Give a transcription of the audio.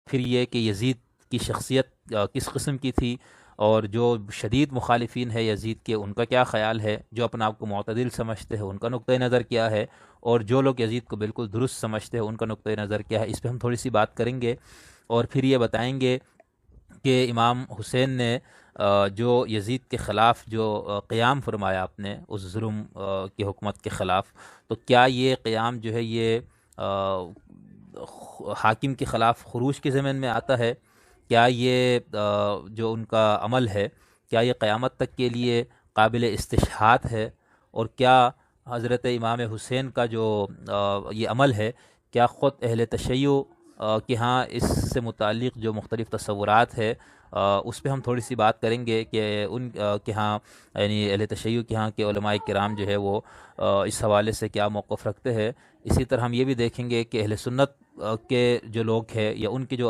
پھر یہ کہ یزید کی شخصیت کس قسم کی تھی، اور جو شدید مخالفین ہے یزید کے ان کا کیا خیال ہے، جو اپنے آپ کو معتدل سمجھتے ہیں ان کا نقطۂ نظر کیا ہے، اور جو لوگ یزید کو بالکل درست سمجھتے ہیں ان کا نقطۂ نظر کیا ہے، اس پہ ہم تھوڑی سی بات کریں گے۔ اور پھر یہ بتائیں گے کہ امام حسین نے جو یزید کے خلاف جو قیام فرمایا آپ نے اس ظلم کی حکومت کے خلاف، تو کیا یہ قیام جو ہے یہ حاکم کے خلاف خروج کے ضمن میں آتا ہے؟ کیا یہ جو ان کا عمل ہے کیا یہ قیامت تک کے لیے قابل استشہاد ہے؟ اور کیا حضرت امام حسین کا جو یہ عمل ہے، کیا خود اہل تشیع کہ ہاں اس سے متعلق جو مختلف تصورات ہے اس پہ ہم تھوڑی سی بات کریں گے کہ ان کے ہاں یعنی اہل تشیع کے ہاں کے علماء کرام جو ہے وہ اس حوالے سے کیا موقف رکھتے ہیں۔ اسی طرح ہم یہ بھی دیکھیں گے کہ اہل سنت کے جو لوگ ہیں یا ان کے جو